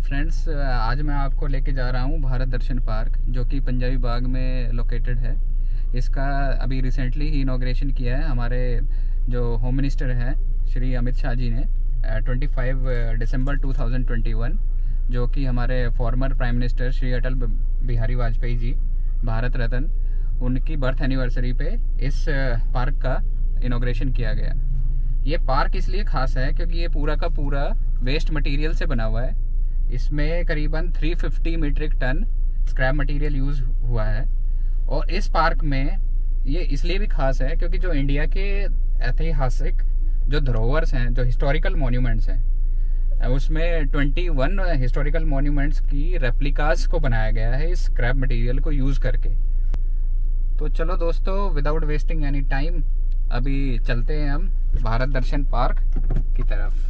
Friends, आज मैं आपको लेके जा रहा हूँ भारत दर्शन पार्क, जो कि पंजाबी बाग में लोकेटेड है। इसका अभी रिसेंटली ही इनॉग्रेशन किया है हमारे जो होम मिनिस्टर हैं श्री अमित शाह जी ने 25 दिसंबर 2021, जो कि हमारे former prime minister Shri Atal Bihari Vajpayee ji, Bharat Ratna, उनकी बर्थ एनिवर्सरी पे इस पार्क का इनॉग्रेशन किया गया। ये पार्क इसलिए खास है क्योंकि ये पूरा का पूरा वेस्ट मटेरियल से बना हुआ है। इसमें करीबन 350 metric ton scrap material use हुआ है। और इस पार्क में ये इसलिए भी खास है क्योंकि जो इंडिया के ऐतिहासिक जो धरोहर्स हैं, जो हिस्टोरिकल मॉन्यूमेंट्स हैं, उसमें 21 हिस्टोरिकल मॉन्यूमेंट्स की रेप्लिकास को बनाया गया है इस स्क्रैप मटेरियल को यूज़ करके। तो चलो दोस्तों, विदाउट वेस्टिंग एनी टाइम अभी चलते हैं हम भारत दर्शन पार्क की तरफ।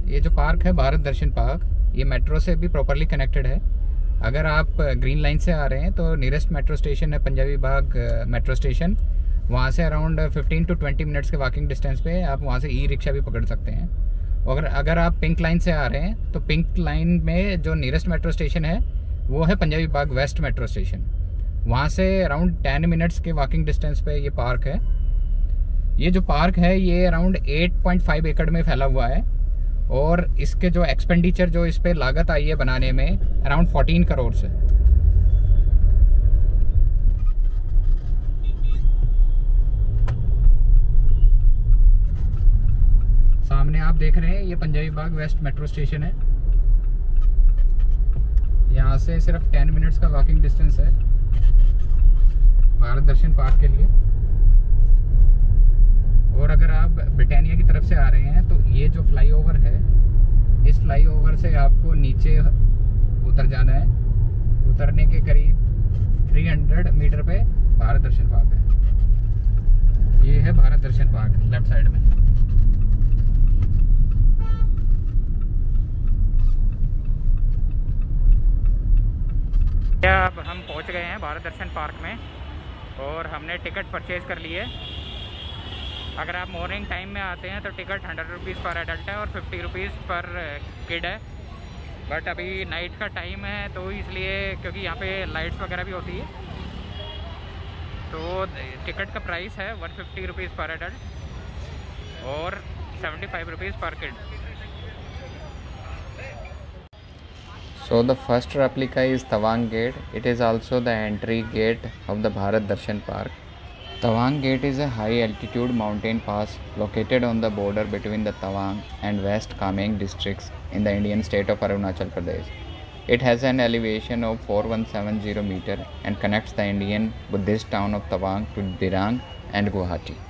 ये जो पार्क है भारत दर्शन पार्क, ये मेट्रो से भी प्रॉपरली कनेक्टेड है। अगर आप ग्रीन लाइन से आ रहे हैं तो नियरेस्ट मेट्रो स्टेशन है पंजाबी बाग मेट्रो स्टेशन। वहाँ से अराउंड 15 to 20 मिनट्स के वॉकिंग डिस्टेंस पे आप वहाँ से ई रिक्शा भी पकड़ सकते हैं। और अगर आप पिंक लाइन से आ रहे हैं तो पिंक लाइन में जो नियरेस्ट मेट्रो स्टेशन है वो है पंजाबी बाग वेस्ट मेट्रो स्टेशन। वहाँ से अराउंड 10 मिनट्स के वॉकिंग डिस्टेंस पे ये पार्क है। ये जो पार्क है ये अराउंड 8.5 एकड़ में फैला हुआ है और इसके जो एक्सपेंडिचर, जो इस पे लागत आई है बनाने में, अराउंड 14 करोड़ से। सामने आप देख रहे हैं ये पंजाबी बाग वेस्ट मेट्रो स्टेशन है। यहाँ से सिर्फ 10 मिनट्स का वॉकिंग डिस्टेंस है भारत दर्शन पार्क के लिए। और अगर आप ब्रिटानिया की तरफ से आ रहे हैं तो ये जो फ्लाईओवर है, इस फ्लाईओवर से आपको नीचे उतर जाना है। उतरने के करीब 300 मीटर पे भारत दर्शन पार्क है। ये है भारत दर्शन पार्क लेफ्ट साइड में। अब हम पहुंच गए हैं भारत दर्शन पार्क में और हमने टिकट परचेज कर ली है। अगर आप मॉर्निंग टाइम में आते हैं तो टिकट 100 रुपीज़ पर एडल्ट है और 50 रुपीज़ पर किड है। बट अभी नाइट का टाइम है तो इसलिए, क्योंकि यहाँ पे लाइट्स वगैरह भी होती है, तो टिकट का प्राइस है 150 रुपीज़ पर एडल्ट और 75 रुपीज़ पर kid. So the first replica is Tawang Gate. It is also the entry gate of the Bharat Darshan Park. Tawang Gate is a high altitude mountain pass located on the border between the Tawang and West Kaméng districts in the Indian state of Arunachal Pradesh. It has an elevation of 4170 meter and connects the Indian Buddhist town of Tawang to Dirang and Guwahati.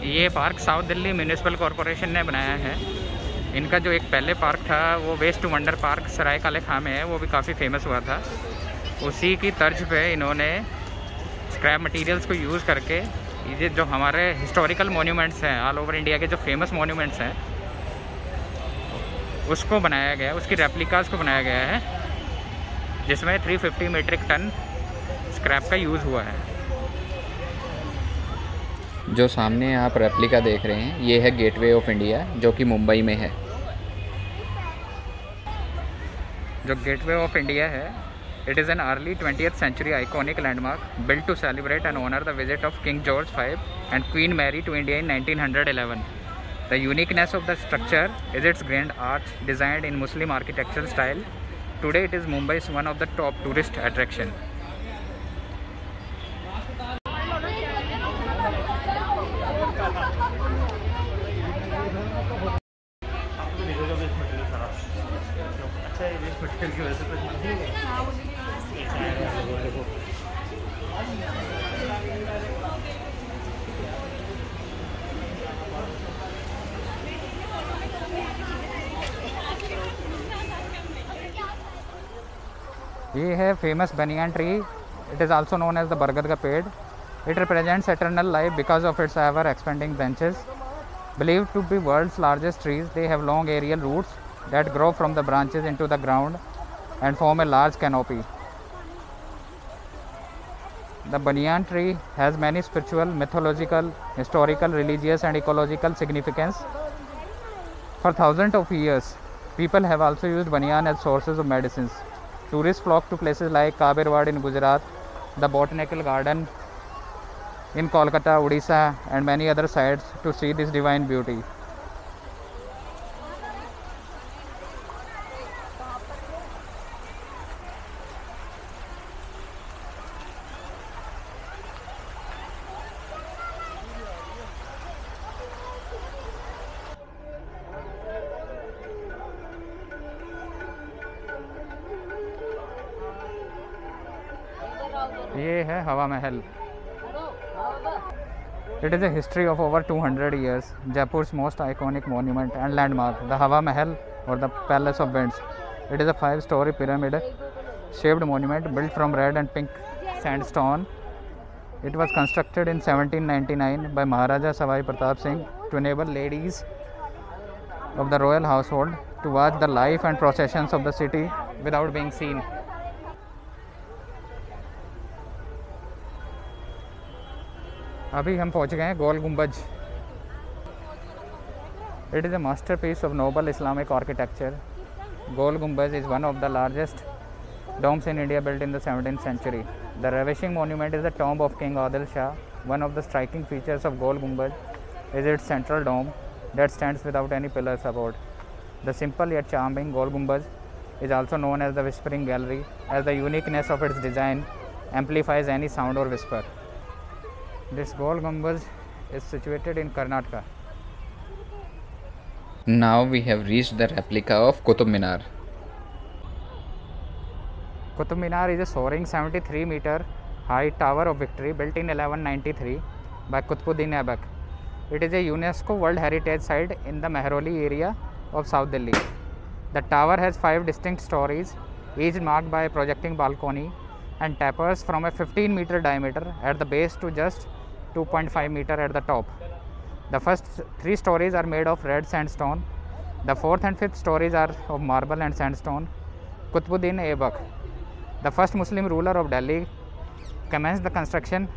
ये park south Delhi municipal corporation ने बनाया है। इनका जो एक पहले park था वो वेस्ट टू वंडर पार्क सराय काले खां में है, वो भी काफ़ी फेमस हुआ था। उसी की तर्ज पे इन्होंने स्क्रैप मटेरियल्स को यूज़ करके ये जो हमारे हिस्टोरिकल मॉन्यूमेंट्स हैं, ऑल ओवर इंडिया के जो फेमस मॉन्यूमेंट्स हैं, उसको बनाया गया, उसकी रेप्लिकास को बनाया गया है, जिसमें 350 मीट्रिक टन स्क्रैप का यूज़ हुआ है। जो सामने आप रेप्लिका देख रहे हैं ये है गेटवे ऑफ इंडिया, जो कि मुंबई में है। जो गेटवे ऑफ इंडिया है, it is an early 20th century iconic landmark built to celebrate and honour the visit of King George V and Queen Mary to India in 1911। The uniqueness of the structure is its grand arch designed in Muslim architectural style. Today it is Mumbai's one of the top tourist attraction. ये है famous banyan tree. It is also known as the बरगद का पेड़. It represents eternal life because of its ever expanding branches. Believed to be world's largest trees, they have long aerial roots that grow from the branches into the ground and form a large canopy. The banyan tree has many spiritual, mythological, historical, religious and ecological significance. For thousands of years, people have also used banyan as sources of medicines. Tourists flock to places like Kabirwad in Gujarat, the Botanical Garden in Kolkata, Odisha and many other sites to see this divine beauty. ये है हवा महल. It is a history of over 200 years. Jaipur's most iconic monument and landmark, the Hawa Mahal or the Palace of Winds. It is a 5-story pyramid-shaped monument built from red and pink sandstone. It was constructed in 1799 by Maharaja Savai Pratap Singh to enable ladies of the royal household to watch the life and processions of the city without being seen. अभी हम पहुंच गए हैं Gol Gumbaz. It is a masterpiece of noble Islamic architecture. Gol Gumbaz is one of the largest domes in India built in the 17th century. The ravishing monument is the tomb of King Adil Shah. One of the striking features of Gol Gumbaz is its central dome that stands without any pillar support. The simple yet charming Gol Gumbaz is also known as the Whispering Gallery, as the uniqueness of its design amplifies any sound or whisper. This Gol Gumbaz is situated in Karnataka. Now we have reached the replica of Qutub Minar. Qutub Minar is a soaring 73-meter high tower of victory built in 1193 by Qutbuddin Aibak. It is a UNESCO World Heritage Site in the Mehrauli area of South Delhi. The tower has 5 distinct stories, each marked by a projecting balcony, and tapers from a 15-meter diameter at the base to just 2.5 meter at the top. The first 3 stories are made of red sandstone. The 4th and 5th stories are of marble and sandstone. Qutbuddin Aibak, the first Muslim ruler of Delhi, commenced the construction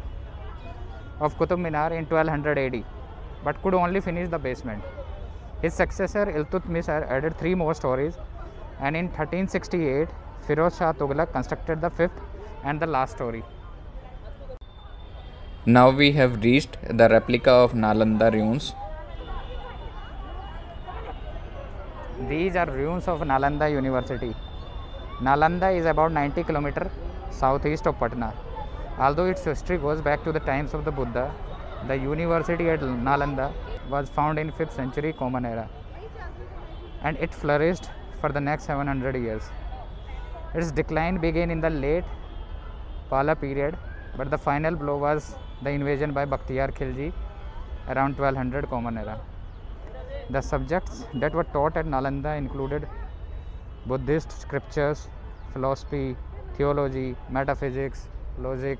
of Qutub Minar in 1200 AD, but could only finish the basement. His successor Iltutmish added 3 more stories, and in 1368 Firoz Shah Tughlaq constructed the 5th and the last story. Now we have reached the replica of Nalanda ruins. These are ruins of Nalanda University. Nalanda is about 90 km southeast of Patna. Although its history goes back to the times of the Buddha, the university at Nalanda was found in 5th century Common Era, and it flourished for the next 700 years. Its decline began in the late Pala period, but the final blow was the invasion by Bakhtiyar Khilji around 1200 Common Era. The subjects that were taught at Nalanda included Buddhist scriptures, philosophy, theology, metaphysics, logic,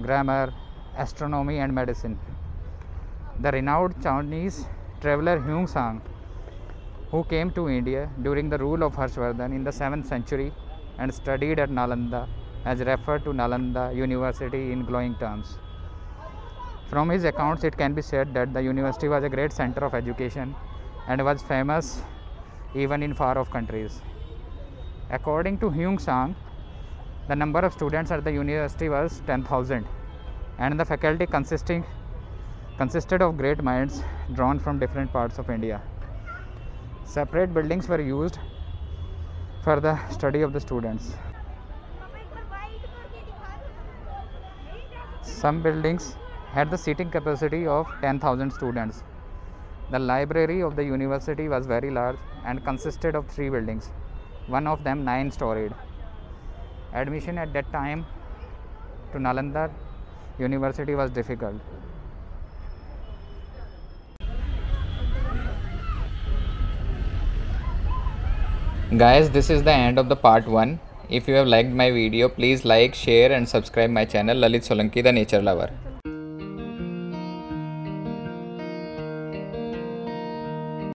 grammar, astronomy and medicine. The renowned Chinese traveler Huang Zhang, who came to India during the rule of Harshvardhan in the 7th century and studied at Nalanda, has referred to Nalanda University in glowing terms. From his accounts, it can be said that the university was a great center of education and was famous even in far-off countries. According to Huang Zhang, the number of students at the university was 10,000, and the faculty consisted of great minds drawn from different parts of India. Separate buildings were used for the study of the students. Some buildings had the seating capacity of 10,000 students. The library of the university was very large and consisted of 3 buildings, one of them 9-storied. Admission at that time to Nalanda University was difficult. Guys, this is the end of the part 1. If you have liked my video, please like, share and subscribe my channel Lalit Solanki the Nature Lover.